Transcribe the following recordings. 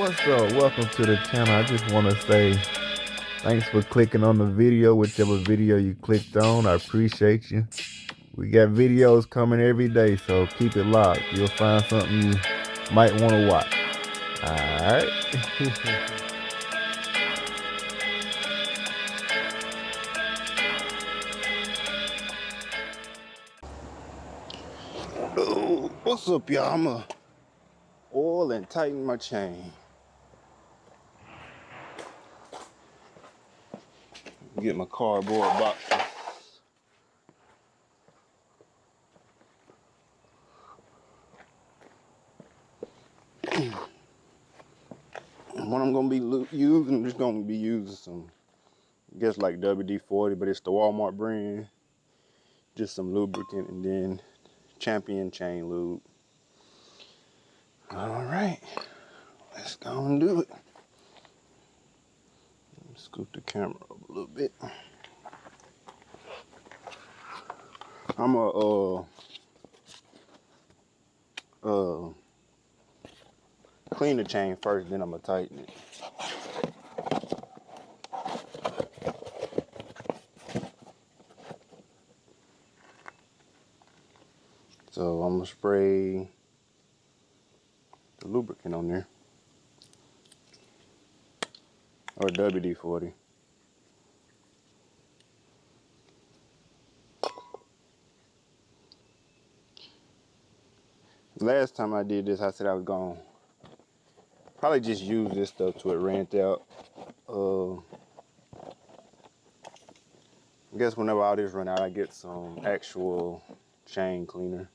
What's up? Welcome to the channel. I just want to say thanks for clicking on the video, whichever video you clicked on. I appreciate you. We got videos coming every day, so keep it locked. You'll find something you might want to watch. Alright. Oh, what's up, y'all? I'ma oil and tighten my chain. Get my cardboard box. What I'm gonna be using, I'm just gonna be using some, I guess like WD-40, but it's the Walmart brand. Just some lubricant and then Champion chain lube. All right, let's go and do it. Scoot the camera up a little bit. I'm gonna clean the chain first, then I'm gonna tighten it. So I'm gonna spray the lubricant on there, or WD-40. Last time I did this, I said I was gonna probably just use this stuff till it ran out. I guess whenever all this run out, I get some actual chain cleaner.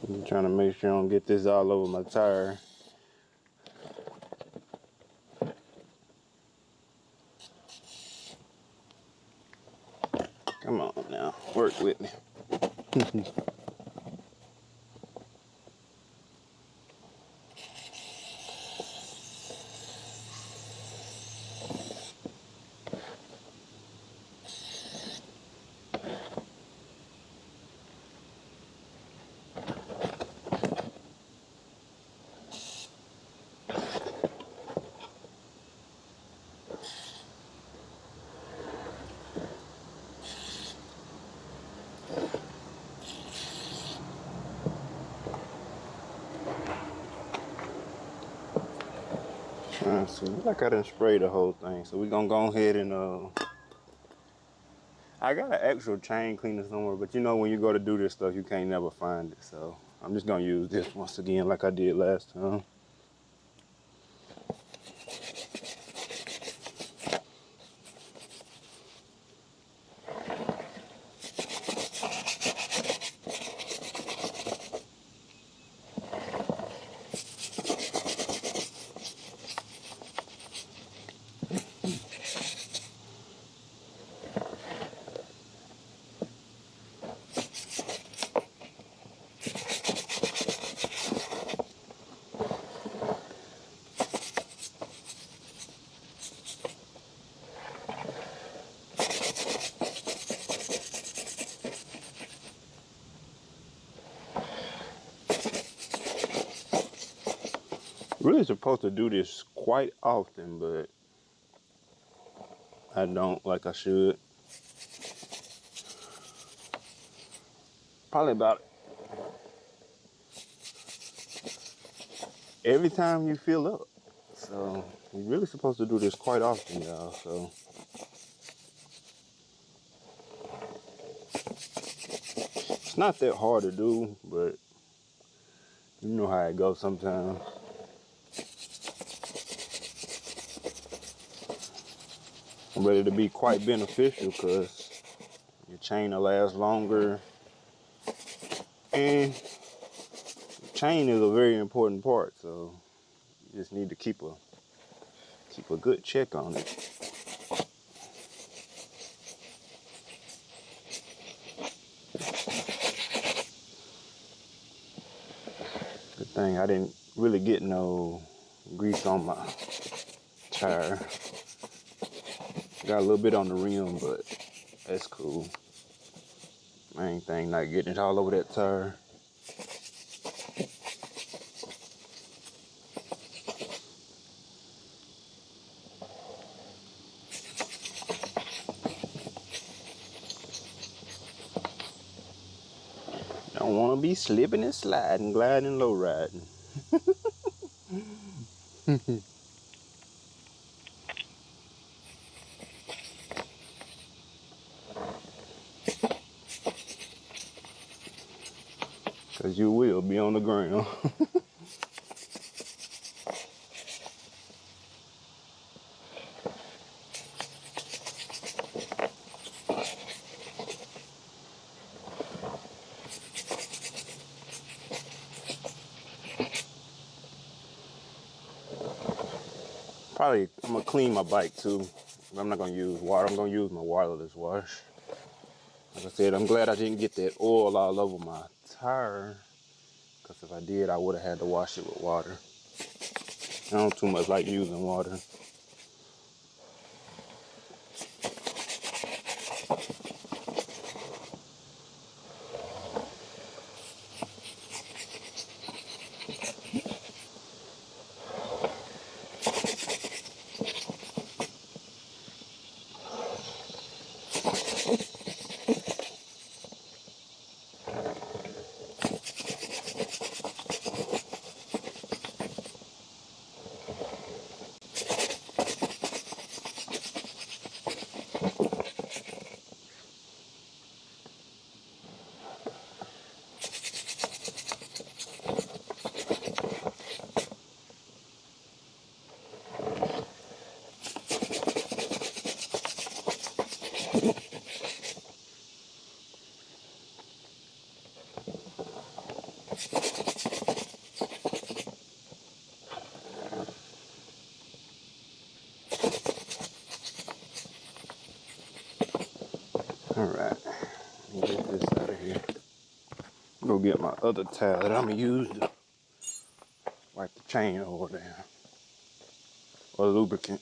I'm trying to make sure I don't get this all over my tire. Come on now, work with me. Like I done sprayed the whole thing, so we're gonna go ahead and I got an actual chain cleaner somewhere, but you know when you go to do this stuff, you can't never find it. So I'm just gonna use this once again, like I did last time. Really supposed to do this quite often, but I don't like I should. Probably about every time you fill up. So you're really supposed to do this quite often, y'all. So it's not that hard to do, but you know how it goes sometimes. ready to be quite beneficial because your chain will last longer, and chain is a very important part, so you just need to keep a good check on it. Good thing I didn't really get no grease on my tire. Got a little bit on the rim, but that's cool. Main thing, not getting it all over that tire. Don't want to be slipping and sliding, gliding, low riding. Cause you will be on the ground. Probably I'm gonna clean my bike too. I'm not gonna use water. I'm gonna use my wireless wash. Like I said, I'm glad I didn't get that oil all over my tire. Cause if I did, I would have had to wash it with water. I don't too much like using water. Alright, let me get this out of here. Go get my other towel that I'm gonna use to wipe the chain oil down. Or lubricant.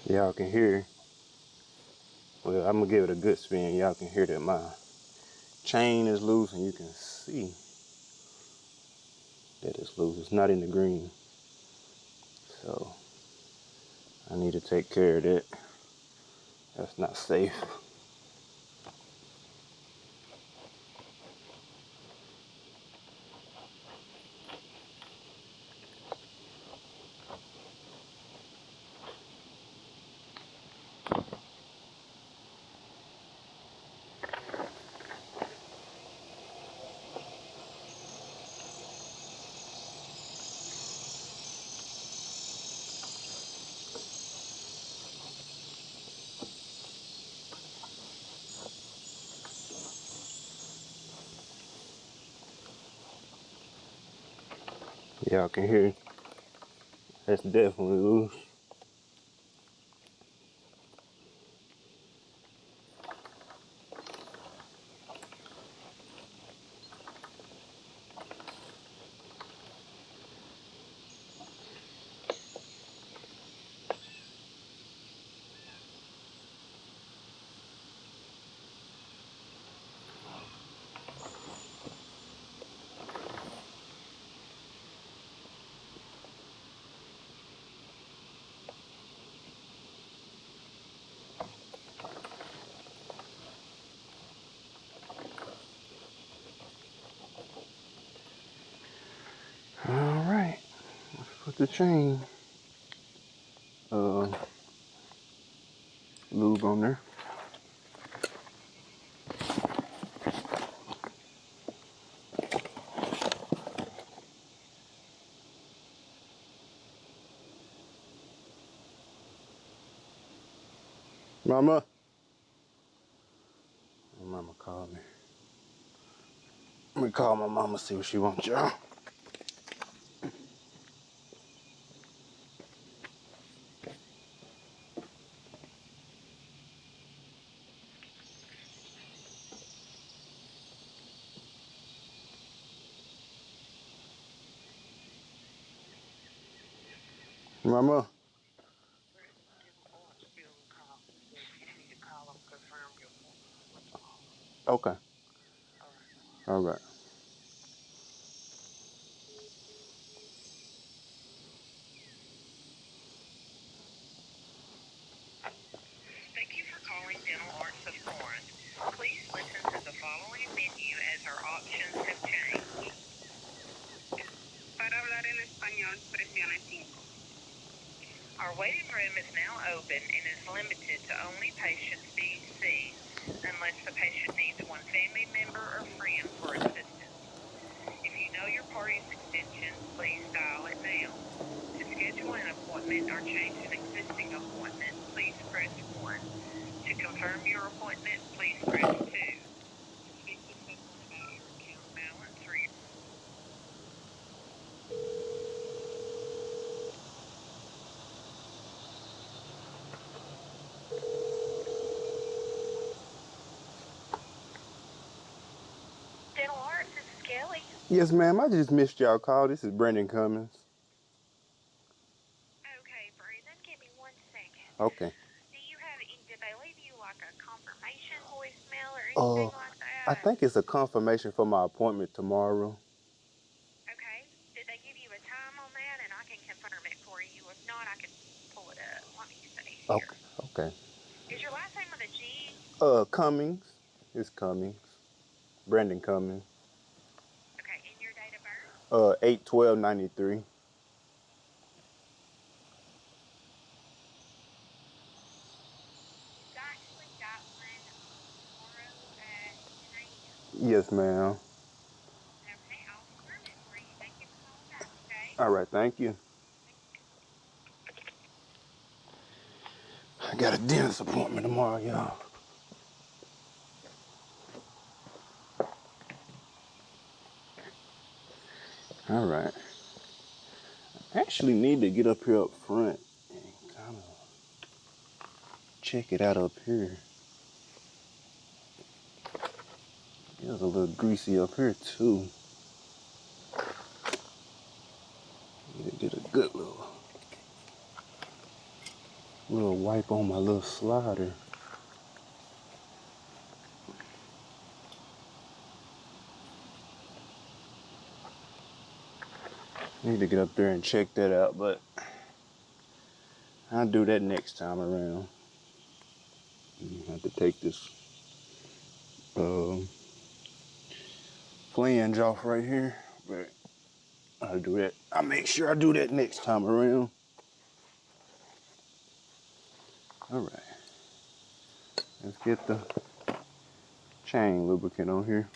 Y'all can hear, well, I'm gonna give it a good spin. Y'all can hear that my chain is loose, and you can see that it's loose. It's not in the green. So I need to take care of that. That's not safe. Y'all can hear that's definitely loose. put the chain lube on there. Mama. My mama called me. Let me call my mama, see what she wants, y'all. Mama. Okay. All right. Thank you for calling Dental Arts of Corinth. Please listen to the following menu as our options have changed. Para hablar en español, presione 5. Our waiting room is now open and is limited to only patients being seen unless the patient needs one family member or friend for assistance. If you know your party's extension, please dial it now. To schedule an appointment or change an existing appointment, please press 1. To confirm your appointment, please press 2. To speak with someone about your account balance or your Dental Arts, this is Kelly. Yes, ma'am. I just missed y'all call. This is Brandon Cummins. Okay, Brandon, give me 1 second. Okay. Did they leave you like a confirmation voicemail or Uh, anything like I that? think it's a confirmation for my appointment tomorrow. Okay. Did they give you a time on that? And I can confirm it for you. If not, I can pull it up. Let me see here. Okay. Okay. Is your last name with a G? Cummings. It's Cummings. Brandon Cummings. Okay, and your date of birth? 8/12/93. Actually got one tomorrow at 10 a.m. Yes, ma'am. Okay, I'll confirm it for you. Thank you for calling back, okay? All right. Thank you. I got a dentist appointment tomorrow, y'all. All right. I actually need to get up here up front and kind of check it out up here. It was a little greasy up here too. Need to get a good little wipe on my little slider. Need to get up there and check that out, but I'll do that next time around. I have to take this flange off right here, but I'll do that. I'll make sure I do that next time around. All right, let's get the chain lubricant on here.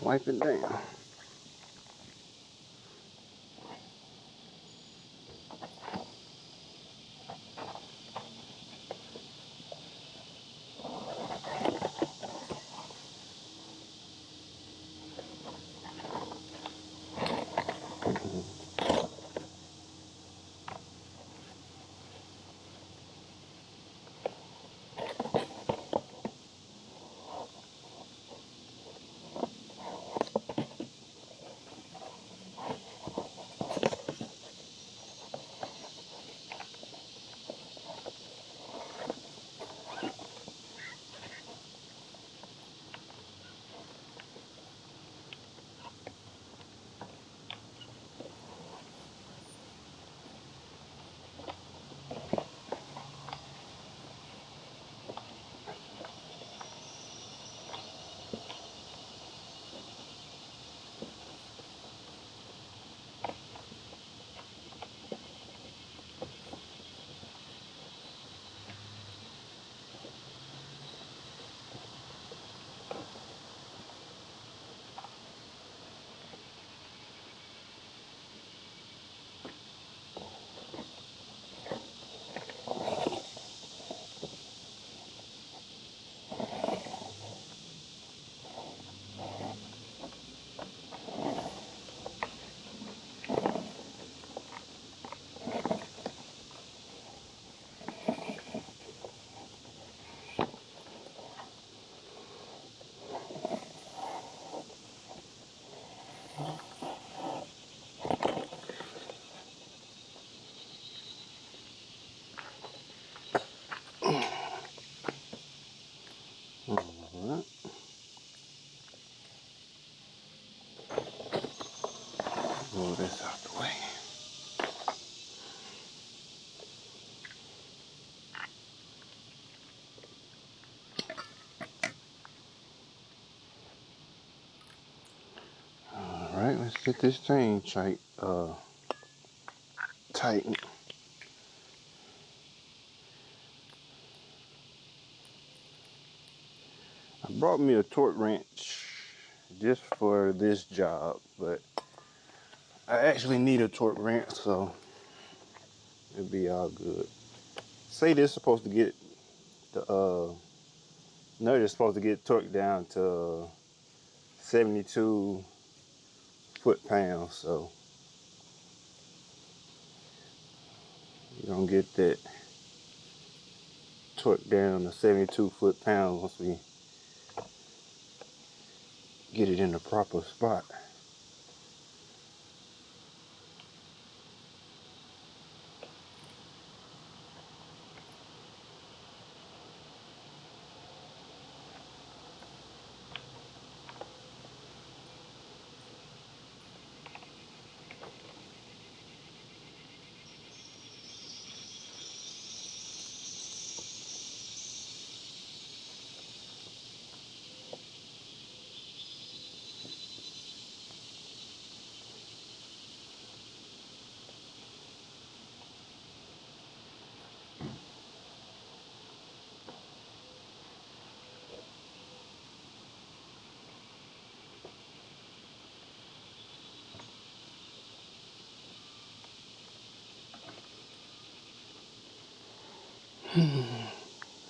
wipe it down. Alright. Roll this out the way. Alright, let's get this chain tightened. I brought me a torque wrench just for this job, but I actually need a torque wrench, so it'll be all good. Say this is supposed to get the nut is supposed to get torqued down to 72 foot-pounds, so you're gonna get that torque down to 72 foot-pounds once we get it in the proper spot.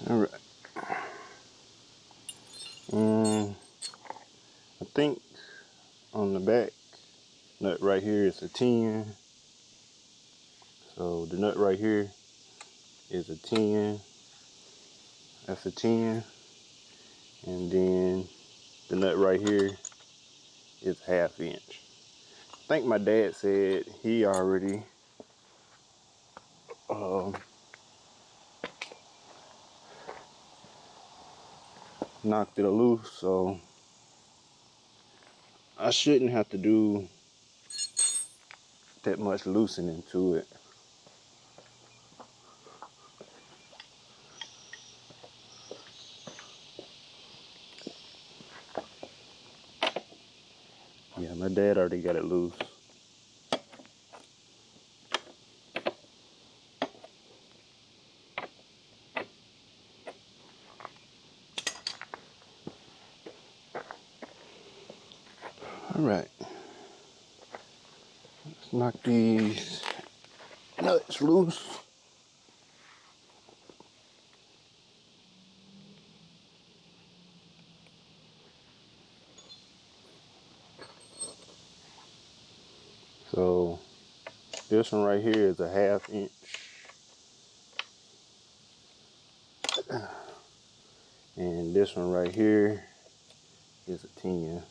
All right. I think on the back nut right here is a 10. So the nut right here is a 10. That's a 10. And then the nut right here is 1/2 inch. I think my dad said he already knocked it loose, so I shouldn't have to do that much loosening to it. Yeah, my dad already got it loose. All right, let's knock these nuts loose. So this one right here is a 1/2 inch. And this one right here is a 10.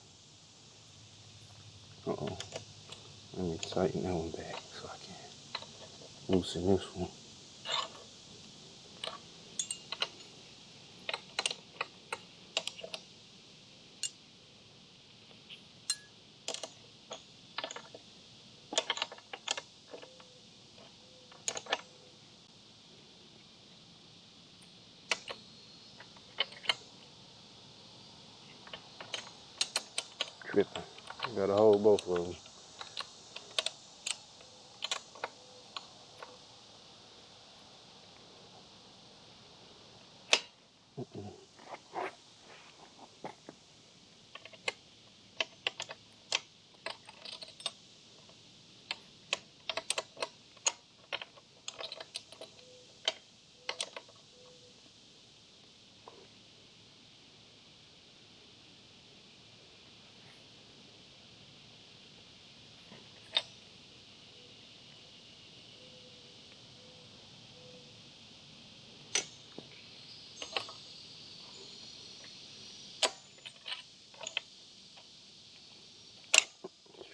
Uh-oh. Let me tighten that one back so I can loosen this one. Tripping. Gotta hold both of them.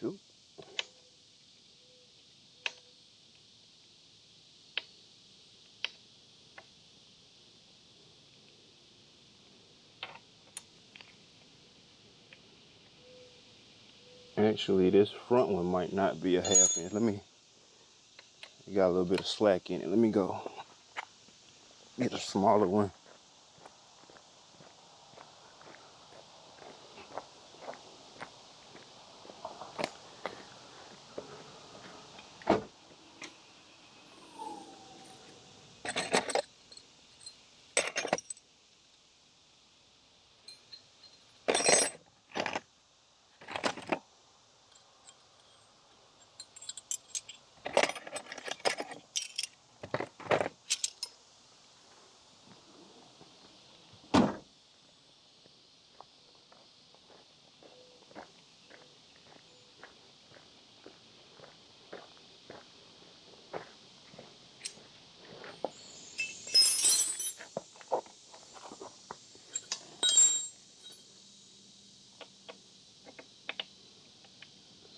Shoot. Actually, this front one might not be a 1/2 inch. You got a little bit of slack in it. Let me go get a smaller one.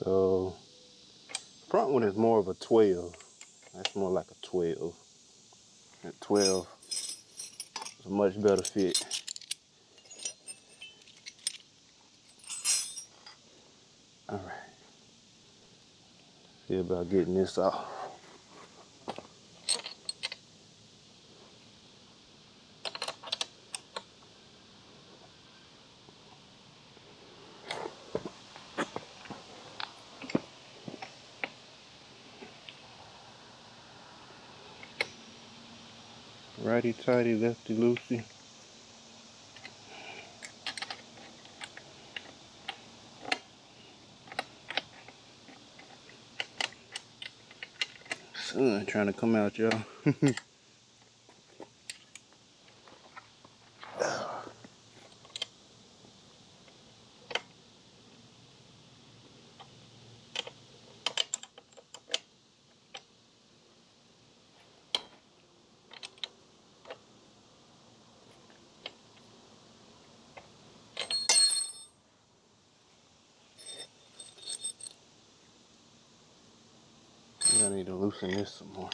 So front one is more of a 12. That's more like a 12. That 12 is a much better fit. All right. See about getting this off. Righty tighty, lefty loosey. Sun trying to come out, y'all. I need to loosen this some more.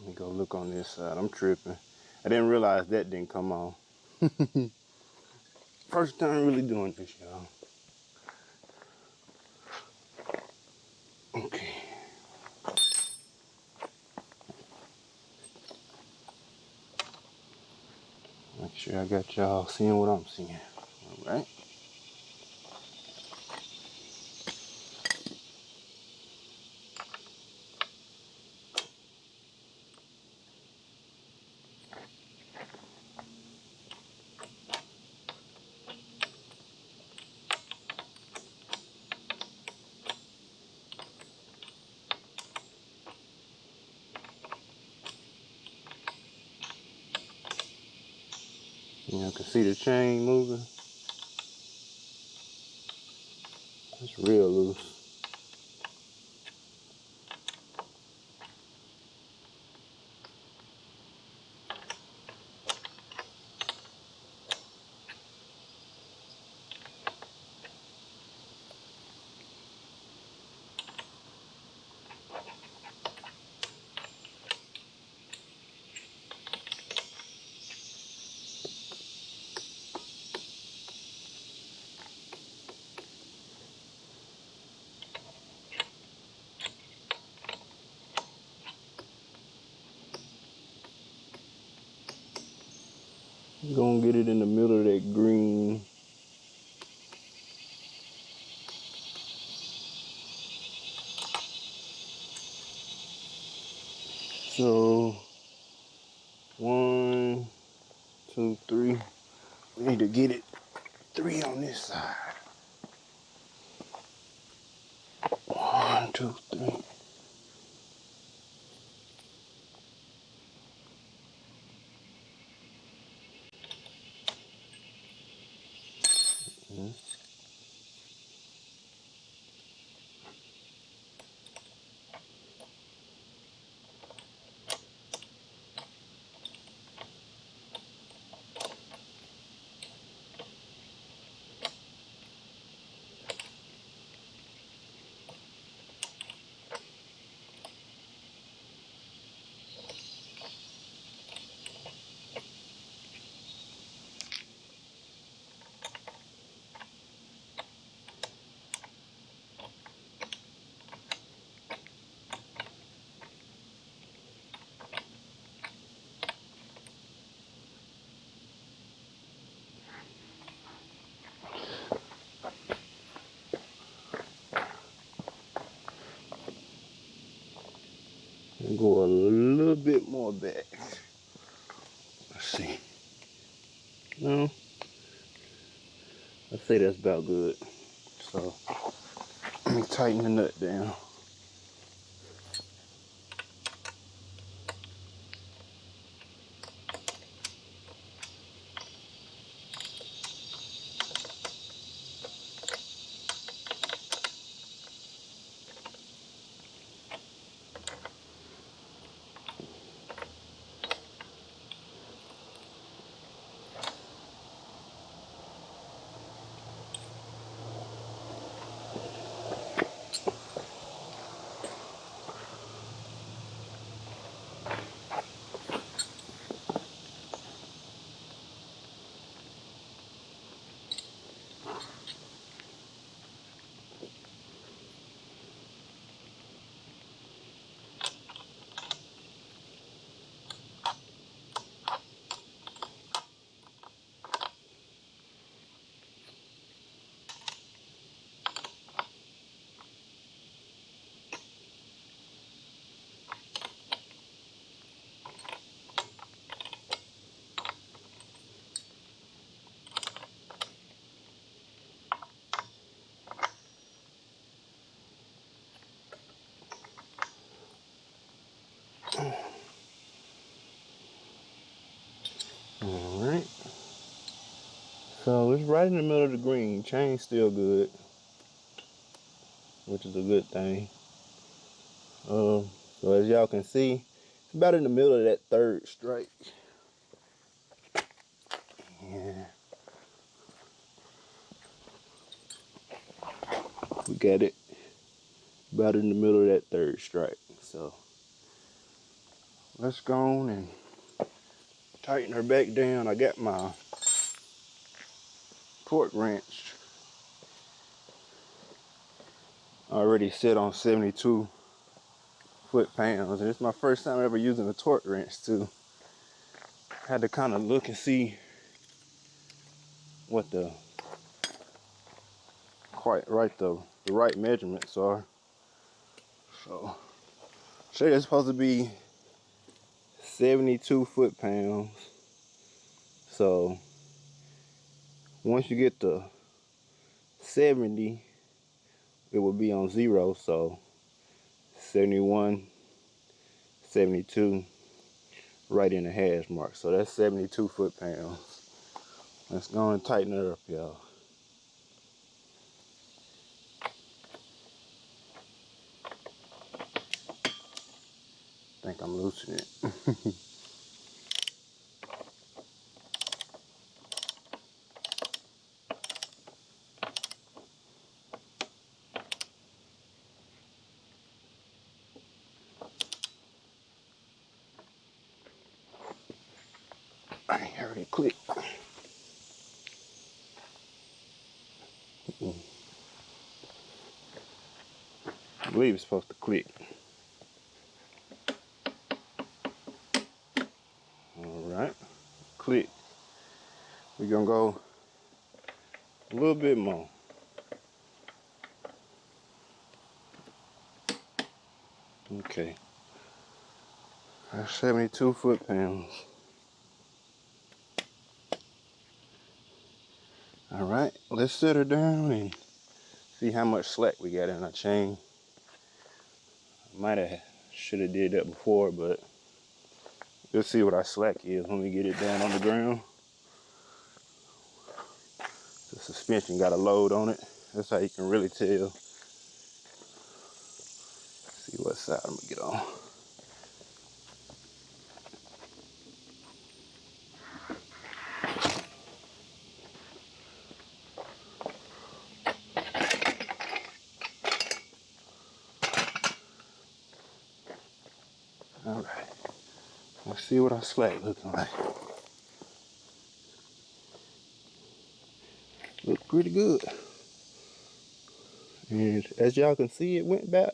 me go look on this side. I'm tripping. I didn't realize that didn't come on. First time really doing this, y'all. Okay. Make sure I got y'all seeing what I'm seeing. All right. You can see the chain moving. It's real loose. I'm gonna get it in the middle of that green. So 1, 2, 3. We need to get it 3 on this side. 1, 2, 3. And go a little bit more back. Let's see. No, I'd say that's about good. So let me tighten the nut down. All right. So it's right in the middle of the green. Chain's still good, which is a good thing. So as y'all can see, it's about in the middle of that third strike. Yeah. We got it about in the middle of that third strike. So let's go on and tighten her back down. I got my torque wrench already set on 72 foot-pounds, and it's my first time ever using a torque wrench too. Had to kind of look and see what the right measurements are. So say it's supposed to be 72 foot-pounds. So once you get to 70, it will be on 0. So 71, 72, right in the hash mark. So that's 72 foot-pounds. Let's go and tighten it up, y'all. I think I'm loosening it. I heard it click. I believe it's supposed to click. Alright, click. We're gonna go a little bit more. Okay, that's 72 foot-pounds. Alright, let's set her down and see how much slack we got in our chain. Should have did that before, but we'll see what our slack is when we get it down on the ground. The suspension got a load on it. That's how you can really tell. See what side I'm gonna get on. All right, let's see what our slack looking like. Look pretty good. And as y'all can see, it went back.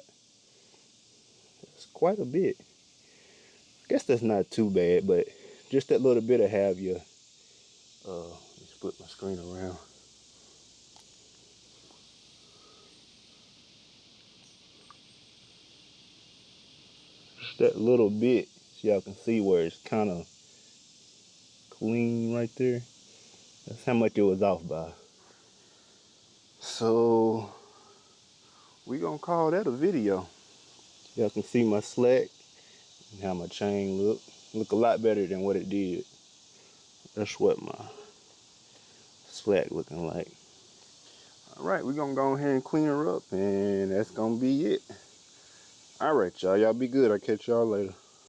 It's quite a bit. I guess that's not too bad, but just that little bit of have you. Let's put my screen around. Just that little bit, so y'all can see where it's kind of clean right there. That's how much it was off by. So we gonna call that a video. Y'all can see my slack and how my chain look a lot better than what it did. That's what my slack looking like. All right, we're gonna go ahead and clean her up, and that's gonna be it. All right, y'all be good. I'll catch y'all later.